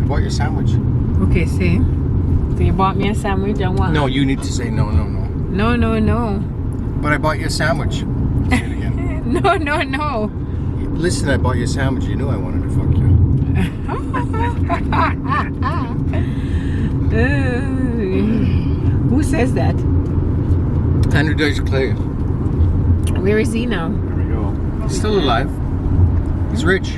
bought you a sandwich. Okay, say. So you bought me a sandwich and what? No, you need to say no. No. But I bought you a sandwich. Say it again. No. Listen, I bought you a sandwich. You knew I wanted to fuck you. Who says that? Andrew Dice Clay. Where is he now? There we go. He's still alive. He's rich.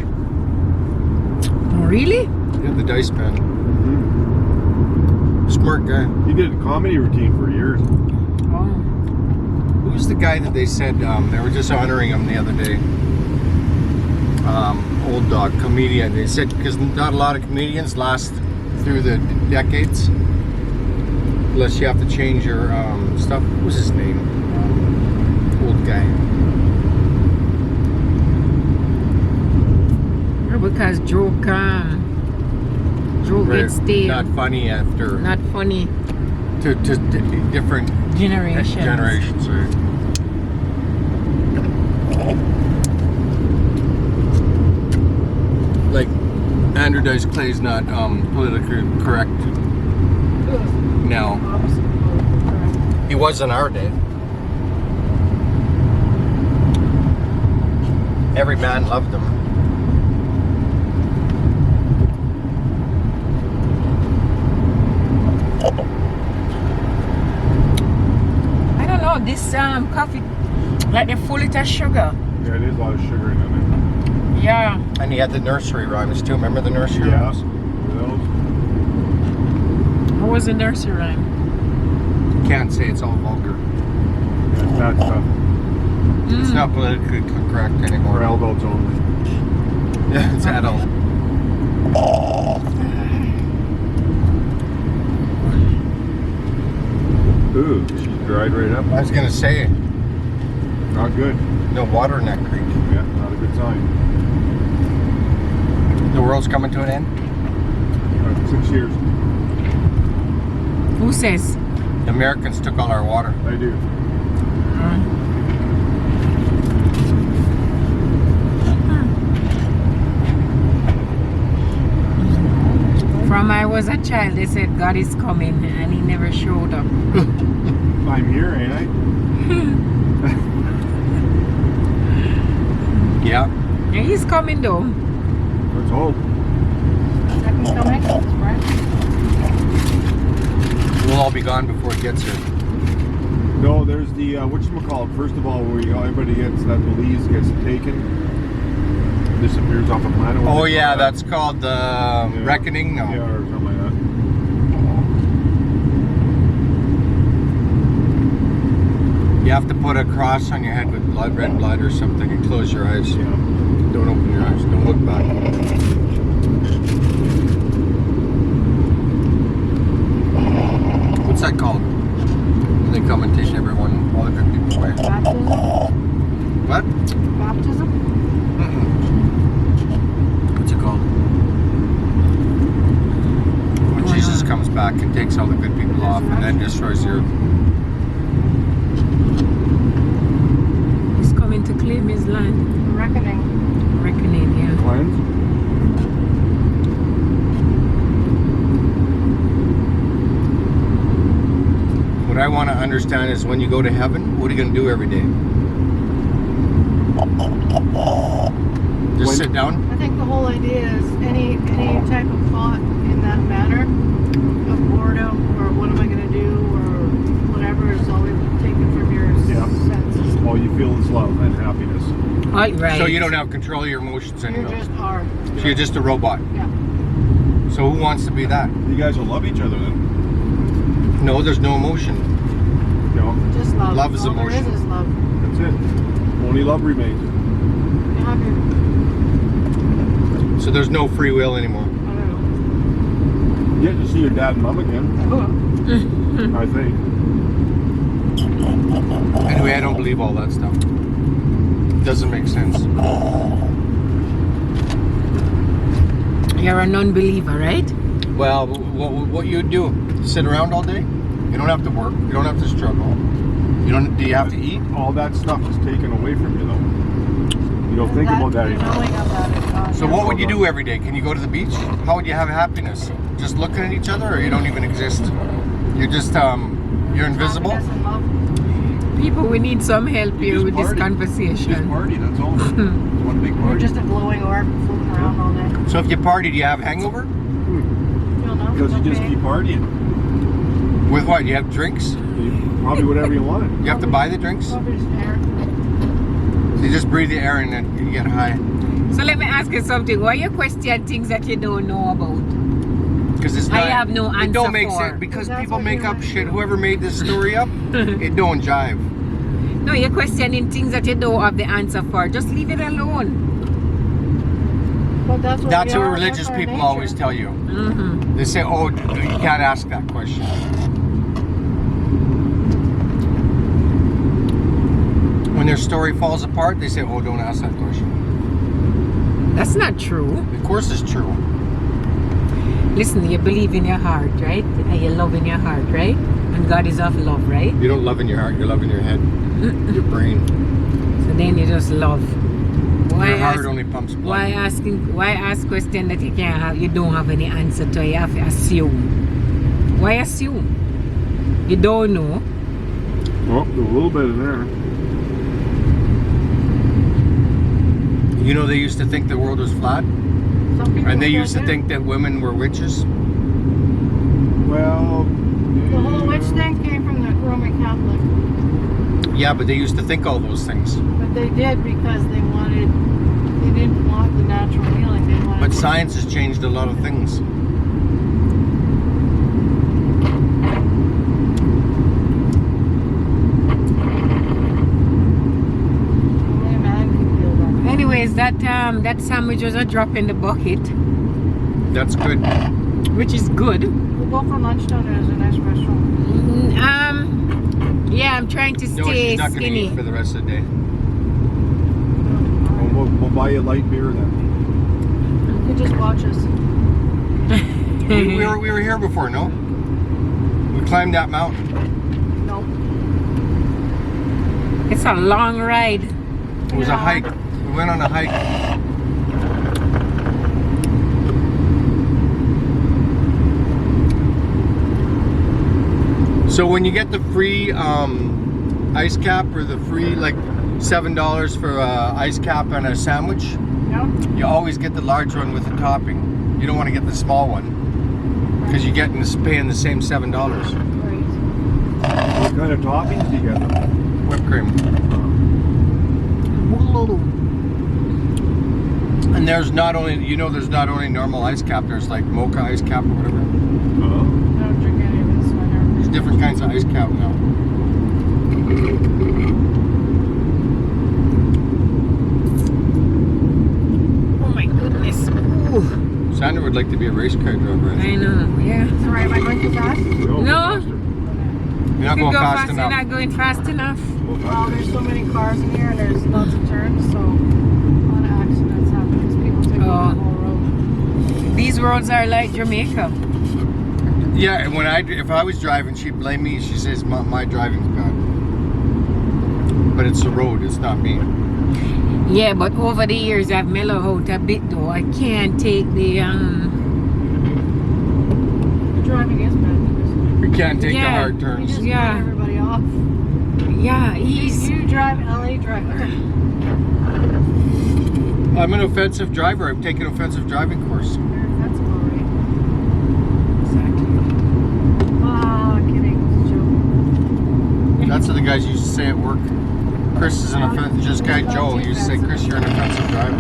Really? Yeah, the dice man. Mm-hmm. Smart guy. He did a comedy routine for years. Oh. Who's the guy that they said they were just honoring him the other day? Old dog comedian. They said because not a lot of comedians last through the decades, unless you have to change your stuff. What was his name? Old guy. Because joke gets stale. Not funny after. Not funny. To different Generations. Right? Like Andrew Dice Clay's not politically correct now. He was in our day. Every man loved him. I don't know, this coffee, like they full it of sugar. Yeah, it is a lot of sugar in it. Yeah. And he had the nursery rhymes too. Remember the nursery Yeah. rhymes? Those. What was the nursery rhyme? Can't say it's all vulgar. Yeah, bad stuff. It's not politically correct For anymore. adults only. Yeah, it's adult. Ooh, she's dried right up. I was gonna say, Not good. no water in that creek. Yeah, not a good sign. The world's coming to an end. 6 years. Who says? The Americans took all our water. I do. From I was a child, they said God is coming, and He never showed up. I'm here, ain't I? Yeah. And He's coming though. Let's hope. We'll all be gone before it gets here. No, there's the whatchamacallit. First of all, where everybody gets that Belize gets taken, disappears off the planet. Oh yeah, that's called the Reckoning. No. Yeah, or something like that. You have to put a cross on your head with blood, red blood or something, and close your eyes. Yeah. Don't open your eyes. Don't look back. What's that called? They come and take everyone, all the good people away. Baptism? What? Baptism? Mm-mm. What's it called? When Jesus comes back and takes all the good people off and then destroys the earth. He's coming to claim His land. Reckoning. Reckoning, yeah. Cleanse. What I want to understand is when you go to heaven, what are you going to do every day? Just sit down? I think the whole idea is any type of thought in that manner of boredom or what am I going to do or whatever is always taken from your senses. All you feel is love and happiness. Right. So you don't have control of your emotions You anymore. just are. So you're just a robot. Yeah. So who wants to be that? You guys will love each other then. No, there's no emotion. You know, Just love. Love is All emotion. there is love. that's it. Only love remains. You have your, So there's no free will anymore. I don't You get to see your dad and mom again, know. I think. Anyway, I don't believe all that stuff. Doesn't make sense. You're a non-believer, right? Well, what you do? Sit around all day? You don't have to work. You don't have to struggle. You don't. Do you have to eat? All that stuff is taken away from you, though. You don't think about that The anymore. knowing about it, gosh. So what would you do every day? Can you go to the beach? How would you have happiness? Just looking at each other, or you don't even exist? You're just you're invisible. Happiness and love. People, we need some help here just with this party. conversation. Just party, that's all. It's one big You're party. just a glowing orb floating around all day. So if you party, do you have hangover? You'll know. Because you just Okay. keep partying. With what? You have drinks? Probably whatever you want. You have to buy the drinks? Probably just air. So you just breathe the air and then you get high. So let me ask you something. Why you question things that you don't know about? Because it's I not. have no It answer don't make for. sense because That's people what make you up went shit. through. Whoever made this story up, it don't jive. No, you're questioning things that you don't have the answer for. Just leave it alone. But that's what, That's we what are. religious That's our people nature. always tell you. Mm-hmm. They say, "Oh, you can't ask that question." When their story falls apart, they say, "Oh, don't ask that question." That's not true. Of course, it's true. Listen, you believe in your heart, right? And you love in your heart, right? And God is of love, right? You don't love in your heart; you love in your head, your brain. So then you just love. Your heart only pumps blood. Why ask question that you can't have, you don't have any answer to? You have to assume. Why assume? You don't know. Well, a little bit in there. You know, they used to think the world was flat, Some people and they still used to do. think that women were witches. Well, The whole witch thing came from the Roman Catholic. Yeah, but they used to think all those things. But they did because they didn't want the natural healing. They wanted But science has changed a lot of things. Only a man can feel that. Anyways, that sandwich was a drop in the bucket, That's good. which is good. We'll go for lunch down there. There's a nice restaurant. Yeah, I'm trying to No, stay she's not going to skinny. eat for the rest of the day. we'll buy you light beer then. You could just watch us. We were here before, no? We climbed that mountain. Nope. It's a long ride. It was a Yeah. hike. We went on a hike. So when you get the free ice cap or the free like $7 for a ice cap and a sandwich, Yep. you always get the large one with the topping. You don't want to get the small one because you're paying the same $7. Great. What kind of toppings do you get? Whipped cream. And there's not only normal ice cap, there's like mocha ice cap or whatever. Oh. I don't drink any of this, so I never. There's different kinds of ice cap now. Oh my goodness. Ooh, Sandra would like to be a race car driver. I know, yeah. Sorry, am I going too fast? Go No. faster. You're not You going go fast fast, enough. you're not going fast enough. Go Well, faster. there's so many cars in here and there's lots of turns, so a lot of accidents happen because people take over the whole road. These roads are like Jamaica. Yeah, and if I was driving, she'd blame me. She says my driving's bad, but it's the road. It's not me. Yeah, but over the years I've mellowed out a bit though. I can't take the The driving is bad. We can't take the Yeah. hard You turns. just Yeah. cut everybody off. yeah, he's You drive LA driver. I'm an offensive driver. I've taken offensive driving course. You're offensive already. Ah, kidding. It's a joke. That's what the guys used to say at work. Chris is an offensive. Just guy Joe used to say, "Chris, you're an offensive driver."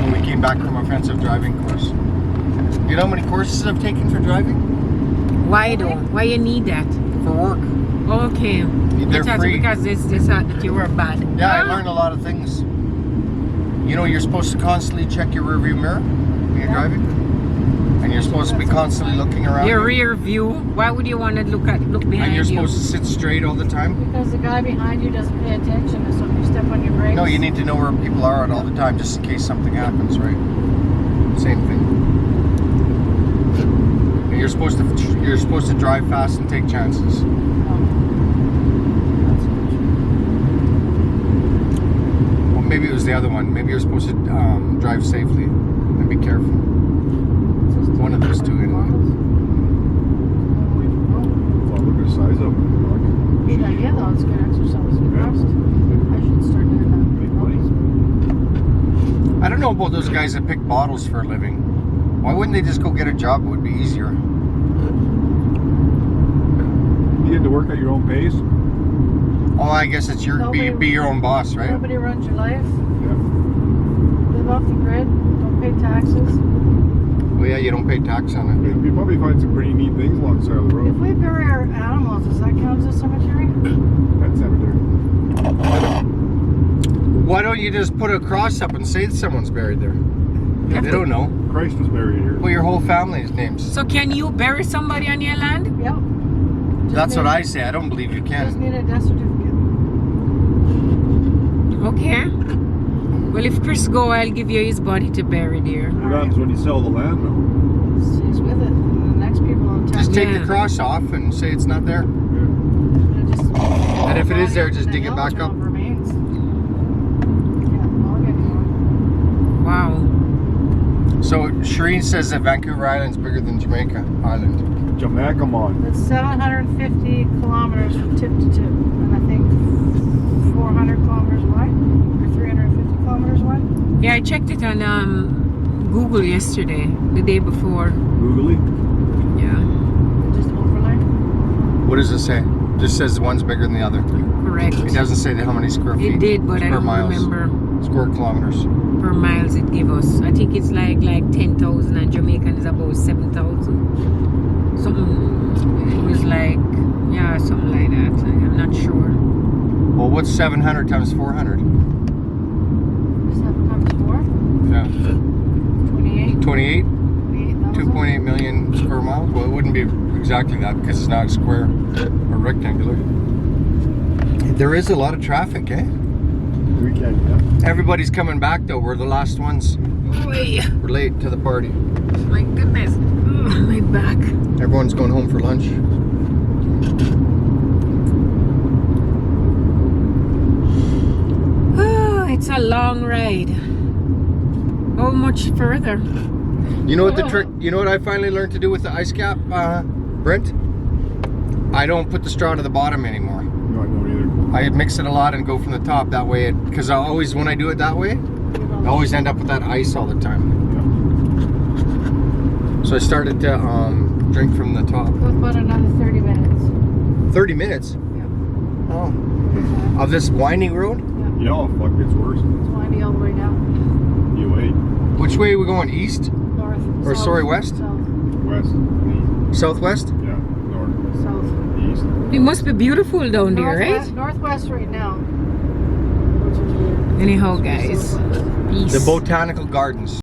When we came back from offensive driving course. You know how many courses I've taken for driving? why though? Why you need that? For work. Okay. They're That's free. because they thought that you were bad. Yeah, I learned a lot of things. You know, you're supposed to constantly check your rearview mirror when you're driving, and you're supposed to be constantly looking around. Your you. rear view. Why would you want to look behind And you're you? supposed to sit straight all the time. Because the guy behind you doesn't pay attention, and so if you step on your brakes. No, you need to know where people are at all the time, just in case something happens, right? Same thing. And you're supposed to drive fast and take chances. Well, maybe it was the other one. Maybe you're supposed to drive safely and be careful. One of those two, anyway. Well, look at the size of them. Good idea though, it's good exercise. Yeah. I should start doing Make money. that. I don't know about those guys that pick bottles for a living. Why wouldn't they just go get a job? It would be easier. You get to work at your own pace. Oh, I guess it's your be your own boss, right? Nobody runs your life. Yeah. Live off the grid. Don't pay taxes. Well, yeah, you don't pay tax on it. You probably find some pretty neat things along the side of the If road. we bury our animals, does that count as a cemetery? Pet cemetery. Why don't you just put a cross up and say that someone's buried there? Yeah, they don't know. Christ was buried here. Well, your whole family's names. So can you bury somebody on your land? Yep. That's what I say. I don't believe you Just can. need a death certificate. Okay. Well, if Chris go, I'll give you his body to bury there. What happens when you sell the land, though? He's with it. And the next people in town. Just take Yeah. the cross off and say it's not there. And if it is there, just dig it back up. Remains. Yeah, I'll get going. Wow. So Shireen says that Vancouver Island's bigger than Jamaica Island. Jamaica mon. It's 750 kilometers from tip to tip. And I think 400 kilometers wide. Or 350 kilometers wide. Yeah, I checked it on Google yesterday, the day before. Googly. Yeah, Just overlay. What does it say? Just says one's bigger than the other. correct. It doesn't say how many square feet. It did, but I square don't miles, remember square kilometers. per miles it gave us. I think it's like 10,000 and Jamaican is about 7,000. Something, it was like, yeah, something like that. I'm not sure. Well, what's 700 times 400? 7 times 4. Yeah. 28. 28? 28,000. 2.8 million square miles? Well, it wouldn't be exactly that because it's not square or rectangular. There is a lot of traffic, eh? Weekend, yeah. Everybody's coming back though. We're the last ones. Oy, We're late to the party. my goodness. Ugh, my back. Everyone's going home for lunch. Oh, it's a long ride. How much further? You know what the trick? You know what I finally learned to do with the ice cap, Brent? I don't put the straw to the bottom anymore. No, I don't either. I mix it a lot and go from the top. That way, because I always, when I do it that way, I always end up with that ice all the time. So I started to drink from the top. Go about another 30 minutes. 30 minutes? Oh. Of this winding road? Yeah, fuck, it's worse. It's windy all the way down. You wait. Which way are we going? East? North. Or south, sorry, west? South. West. Southwest? Yeah. North. South. East. It must be beautiful down there, Northwest, right? Northwest right now. Which is weird. Anyhow, guys, Southwest. peace. The Botanical Gardens.